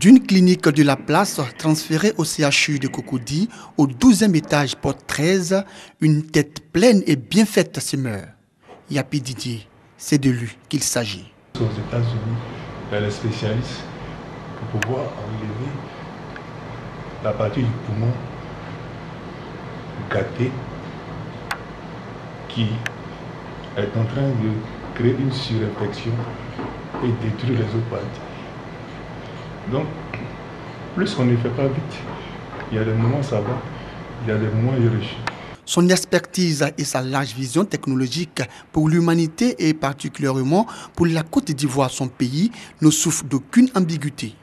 D'une clinique de la place transférée au CHU de Cocody, au 12e étage, porte 13, une tête pleine et bien faite se meurt. Yapi Didier, c'est de lui qu'il s'agit. Aux États-Unis, il y a les spécialistes pour pouvoir enlever la partie du poumon gâtée qui est en train de créer une surinfection et détruire les autres parties. Donc, plus on ne fait pas vite, il y a des moments ça va, il y a des moments il réussit. Son expertise et sa large vision technologique pour l'humanité et particulièrement pour la Côte d'Ivoire, son pays, ne souffre d'aucune ambiguïté.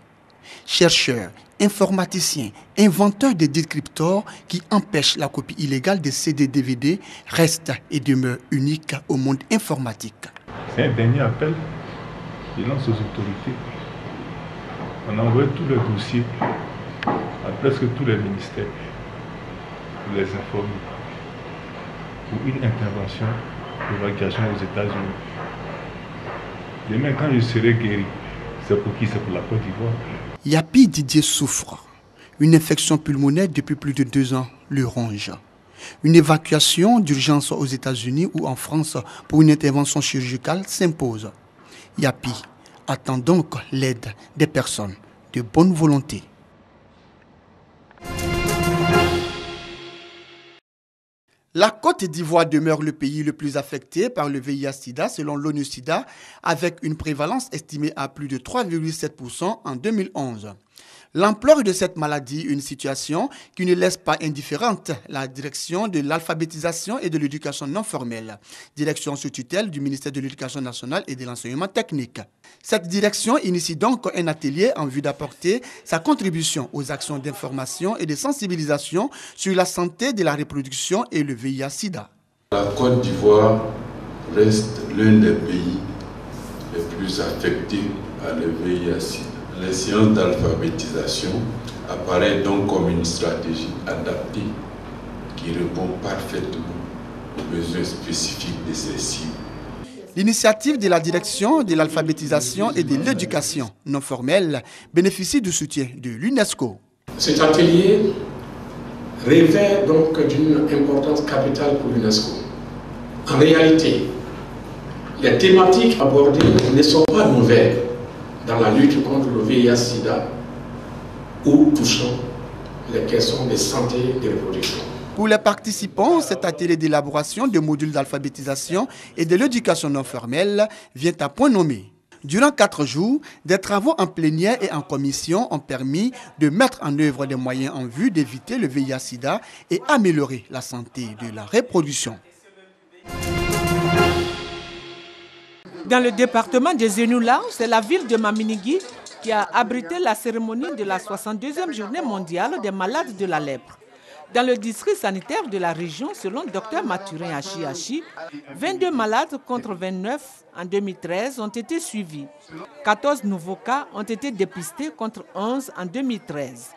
Chercheur, informaticien, inventeur des décrypteurs qui empêchent la copie illégale des CD-DVD reste et demeure unique au monde informatique. C'est un dernier appel, il lance aux autorités. On a envoyé tous les dossiers à presque tous les ministères pour les informer pour une intervention d'évacuation aux États-Unis. Demain, quand je serai guéri, c'est pour qui? C'est pour la Côte d'Ivoire. Yapi Didier souffre. Une infection pulmonaire depuis plus de 2 ans le ronge. Une évacuation d'urgence aux États-Unis ou en France pour une intervention chirurgicale s'impose. Yapi attend donc l'aide des personnes de bonne volonté. La Côte d'Ivoire demeure le pays le plus affecté par le VIH-Sida selon l'ONU-Sida, avec une prévalence estimée à plus de 3,7% en 2011. L'ampleur de cette maladie, une situation qui ne laisse pas indifférente la direction de l'alphabétisation et de l'éducation non formelle, direction sous tutelle du ministère de l'Éducation nationale et de l'enseignement technique. Cette direction initie donc un atelier en vue d'apporter sa contribution aux actions d'information et de sensibilisation sur la santé de la reproduction et le VIH-Sida. La Côte d'Ivoire reste l'un des pays les plus affectés par le VIH-Sida. Les séances d'alphabétisation apparaissent donc comme une stratégie adaptée qui répond parfaitement aux besoins spécifiques de ces cibles. L'initiative de la direction de l'alphabétisation et de l'éducation non formelle bénéficie du soutien de l'UNESCO. Cet atelier revêt donc d'une importance capitale pour l'UNESCO. En réalité, les thématiques abordées ne sont pas nouvelles dans la lutte contre le VIH-Sida ou touchant les questions de santé et de reproduction. Pour les participants, cet atelier d'élaboration de modules d'alphabétisation et de l'éducation non formelle vient à point nommé. Durant 4 jours, des travaux en plénière et en commission ont permis de mettre en œuvre des moyens en vue d'éviter le VIH-Sida et améliorer la santé de la reproduction. Dans le département des Zenoula, c'est la ville de Maminigui qui a abrité la cérémonie de la 62e journée mondiale des malades de la lèpre. Dans le district sanitaire de la région, selon Dr Mathurin Hachi, 22 malades contre 29 en 2013 ont été suivis. 14 nouveaux cas ont été dépistés contre 11 en 2013.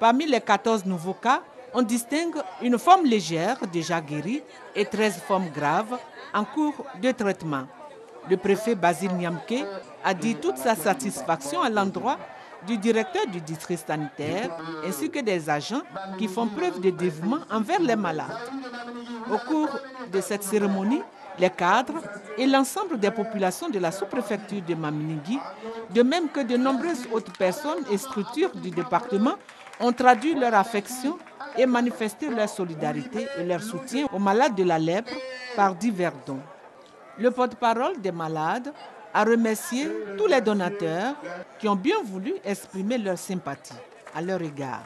Parmi les 14 nouveaux cas, on distingue une forme légère déjà guérie et 13 formes graves en cours de traitement. Le préfet Basile Niamke a dit toute sa satisfaction à l'endroit du directeur du district sanitaire ainsi que des agents qui font preuve de dévouement envers les malades. Au cours de cette cérémonie, les cadres et l'ensemble des populations de la sous-préfecture de Maminigui, de même que de nombreuses autres personnes et structures du département, ont traduit leur affection et manifesté leur solidarité et leur soutien aux malades de la lèpre par divers dons. Le porte-parole des malades a remercié tous les donateurs qui ont bien voulu exprimer leur sympathie à leur égard.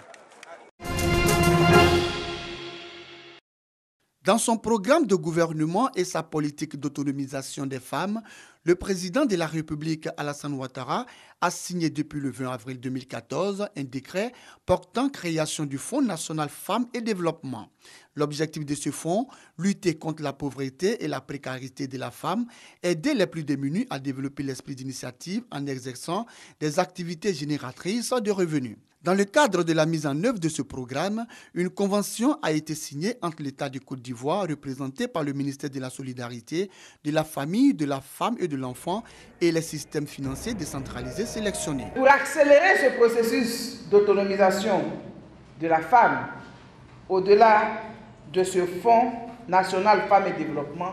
Dans son programme de gouvernement et sa politique d'autonomisation des femmes, le président de la République, Alassane Ouattara, a signé depuis le 20 avril 2014 un décret portant création du Fonds national femmes et développement. L'objectif de ce fonds, lutter contre la pauvreté et la précarité de la femme, aider les plus démunis à développer l'esprit d'initiative en exerçant des activités génératrices de revenus. Dans le cadre de la mise en œuvre de ce programme, une convention a été signée entre l'État de Côte d'Ivoire, représenté par le ministère de la Solidarité, de la Famille, de la Femme et de l'Enfant, et les systèmes financiers décentralisés sélectionnés. Pour accélérer ce processus d'autonomisation de la femme, au-delà de ce Fonds national Femmes et Développement,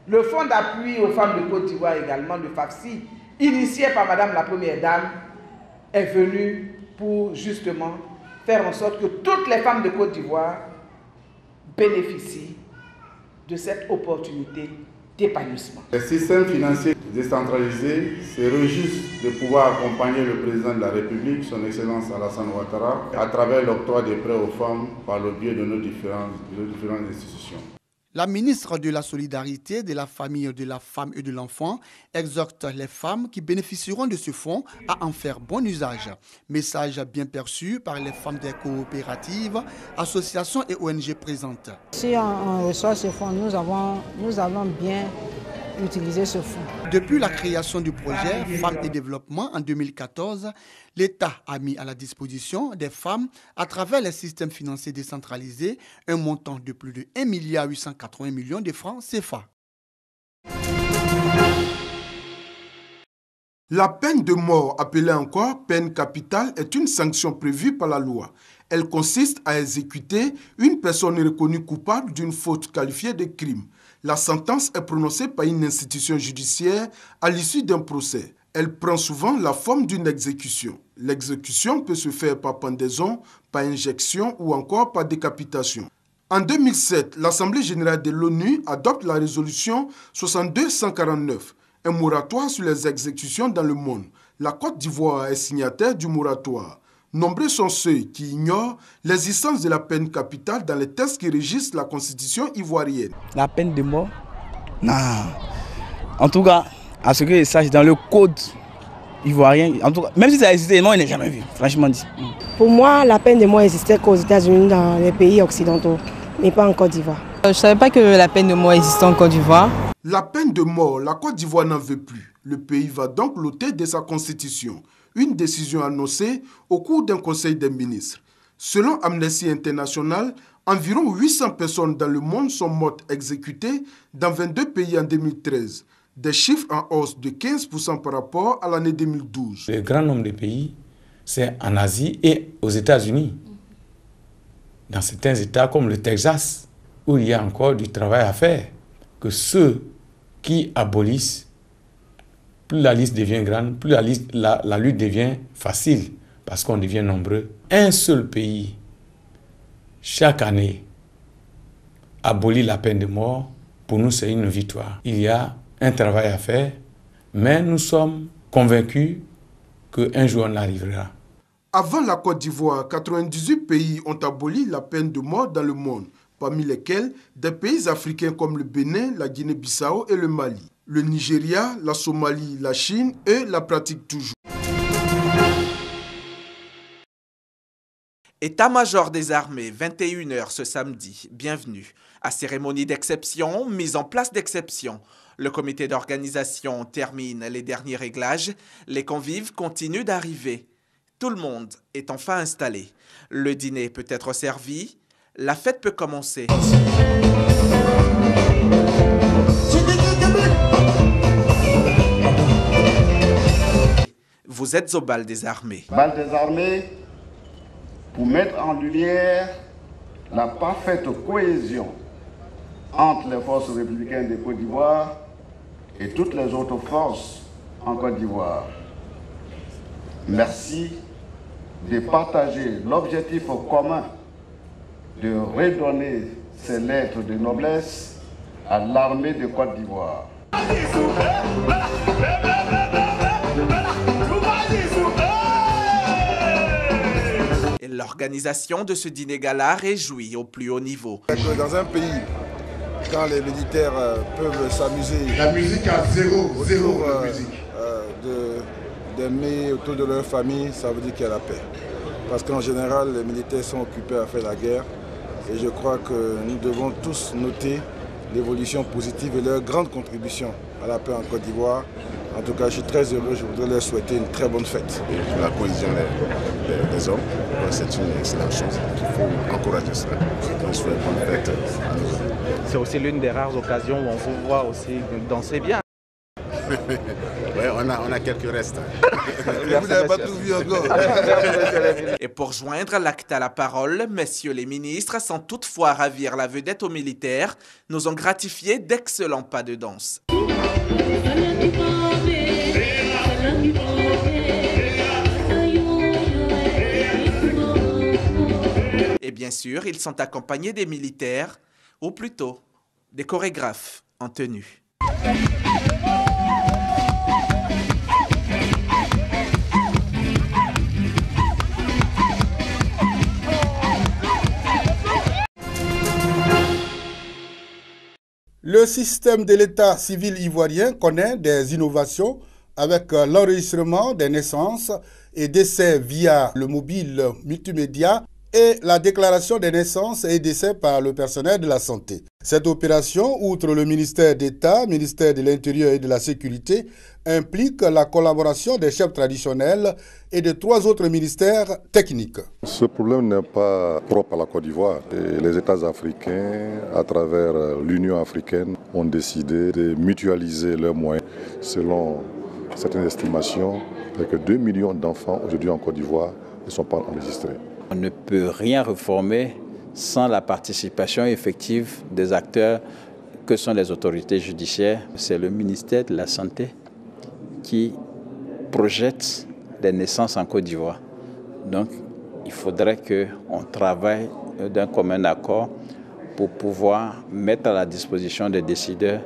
le Fonds d'appui aux femmes de Côte d'Ivoire également, le FAFSI, initié par Madame la Première Dame, est venu pour justement faire en sorte que toutes les femmes de Côte d'Ivoire bénéficient de cette opportunité d'épanouissement. Les systèmes financiers décentralisés se réjouissent de pouvoir accompagner le président de la République, son Excellence Alassane Ouattara, à travers l'octroi des prêts aux femmes par le biais de nos différentes institutions. La ministre de la Solidarité, de la Famille, de la Femme et de l'Enfant exhorte les femmes qui bénéficieront de ce fonds à en faire bon usage. Message bien perçu par les femmes des coopératives, associations et ONG présentes. Si on reçoit ce fonds, nous allons bien utiliser ce fonds. Depuis la création du projet Femmes et Développement en 2014, l'État a mis à la disposition des femmes, à travers les systèmes financiers décentralisés, un montant de plus de 1,880 milliard de francs CFA. La peine de mort, appelée encore peine capitale, est une sanction prévue par la loi. Elle consiste à exécuter une personne reconnue coupable d'une faute qualifiée de crime. La sentence est prononcée par une institution judiciaire à l'issue d'un procès. Elle prend souvent la forme d'une exécution. L'exécution peut se faire par pendaison, par injection ou encore par décapitation. En 2007, l'Assemblée générale de l'ONU adopte la résolution 62-149, un moratoire sur les exécutions dans le monde. La Côte d'Ivoire est signataire du moratoire. Nombreux sont ceux qui ignorent l'existence de la peine capitale dans les textes qui régissent la constitution ivoirienne. La peine de mort? Non. En tout cas, à ce que je sache, dans le code ivoirien, en tout cas, même si ça existait, moi, je n'ai jamais vu, franchement dit. Pour moi, la peine de mort existait qu'aux États-Unis, dans les pays occidentaux, mais pas en Côte d'Ivoire. Je ne savais pas que la peine de mort existait en Côte d'Ivoire. La peine de mort, la Côte d'Ivoire n'en veut plus. Le pays va donc l'ôter de sa constitution. Une décision annoncée au cours d'un conseil des ministres. Selon Amnesty International, environ 800 personnes dans le monde sont mortes exécutées dans 22 pays en 2013. Des chiffres en hausse de 15% par rapport à l'année 2012. Le grand nombre de pays, c'est en Asie et aux États-Unis. Dans certains États comme le Texas, où il y a encore du travail à faire, que ceux qui abolissent, plus la liste devient grande, plus la lutte devient facile, parce qu'on devient nombreux. Un seul pays, chaque année, abolit la peine de mort. Pour nous, c'est une victoire. Il y a un travail à faire, mais nous sommes convaincus qu'un jour on arrivera. Avant la Côte d'Ivoire, 98 pays ont aboli la peine de mort dans le monde, parmi lesquels des pays africains comme le Bénin, la Guinée-Bissau et le Mali. Le Nigeria, la Somalie, la Chine, eux, la pratiquent toujours. État-major des armées, 21h ce samedi. Bienvenue. À cérémonie d'exception, mise en place d'exception. Le comité d'organisation termine les derniers réglages. Les convives continuent d'arriver. Tout le monde est enfin installé. Le dîner peut être servi. La fête peut commencer. Vous êtes au bal des armées. Bal des armées pour mettre en lumière la parfaite cohésion entre les forces républicaines de Côte d'Ivoire et toutes les autres forces en Côte d'Ivoire. Merci de partager l'objectif commun de redonner ces lettres de noblesse à l'armée de Côte d'Ivoire. L'organisation de ce dîner gala réjouit au plus haut niveau. Dans un pays, quand les militaires peuvent s'amuser, la musique a zéro de musique. D'aimer autour de leur famille, ça veut dire qu'il y a la paix. Parce qu'en général, les militaires sont occupés à faire la guerre. Et je crois que nous devons tous noter l'évolution positive et leur grande contribution à la paix en Côte d'Ivoire. En tout cas, je suis très heureux, je voudrais leur souhaiter une très bonne fête. Et la cohésion des hommes, c'est une excellente chose. Il faut encourager cela. Je souhaite bonne fête à nous. C'est aussi l'une des rares occasions où on vous voit aussi danser bien. Oui, on a quelques restes. Vous n'avez pas tout vu encore. Et pour joindre l'acte à la parole, messieurs les ministres, sans toutefois ravir la vedette aux militaires, nous ont gratifié d'excellents pas de danse. Et bien sûr, ils sont accompagnés des militaires, ou plutôt des chorégraphes en tenue. Le système de l'état civil ivoirien connaît des innovations avec l'enregistrement des naissances et décès via le mobile multimédia et la déclaration des naissances et décès par le personnel de la santé. Cette opération, outre le ministère d'État, ministère de l'Intérieur et de la Sécurité, implique la collaboration des chefs traditionnels et de 3 autres ministères techniques. Ce problème n'est pas propre à la Côte d'Ivoire. Les États africains, à travers l'Union africaine, ont décidé de mutualiser leurs moyens. Selon certaines estimations, il n'y a que 2 millions d'enfants aujourd'hui en Côte d'Ivoire ne sont pas enregistrés. On ne peut rien réformer sans la participation effective des acteurs que sont les autorités judiciaires. C'est le ministère de la Santé qui projette les naissances en Côte d'Ivoire. Donc, il faudrait qu'on travaille d'un commun accord pour pouvoir mettre à la disposition des décideurs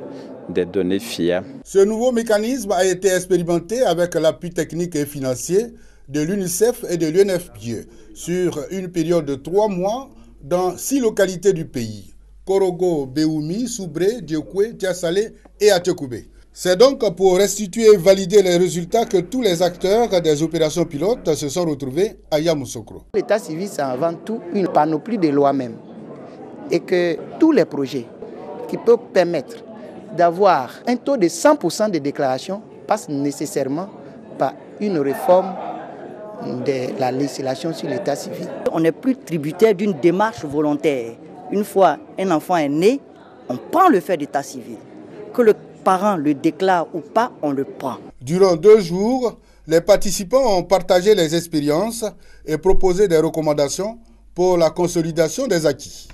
des données fiables. Ce nouveau mécanisme a été expérimenté avec l'appui technique et financier de l'UNICEF et de l'UNFPA sur une période de 3 mois dans 6 localités du pays: Korogo, Béoumi, Soubré, Diokwe, Tiasalé et Atekoubé. C'est donc pour restituer et valider les résultats que tous les acteurs des opérations pilotes se sont retrouvés à Yamoussoukro. L'état civil, c'est avant tout une panoplie de lois même. Et que tous les projets qui peuvent permettre d'avoir un taux de 100% de déclaration passent nécessairement par une réforme de la législation sur l'état civil. On n'est plus tributaire d'une démarche volontaire. Une fois un enfant est né, on prend le fait d'état civil. Que le parent le déclare ou pas, on le prend. Durant 2 jours, les participants ont partagé les expériences et proposé des recommandations pour la consolidation des acquis.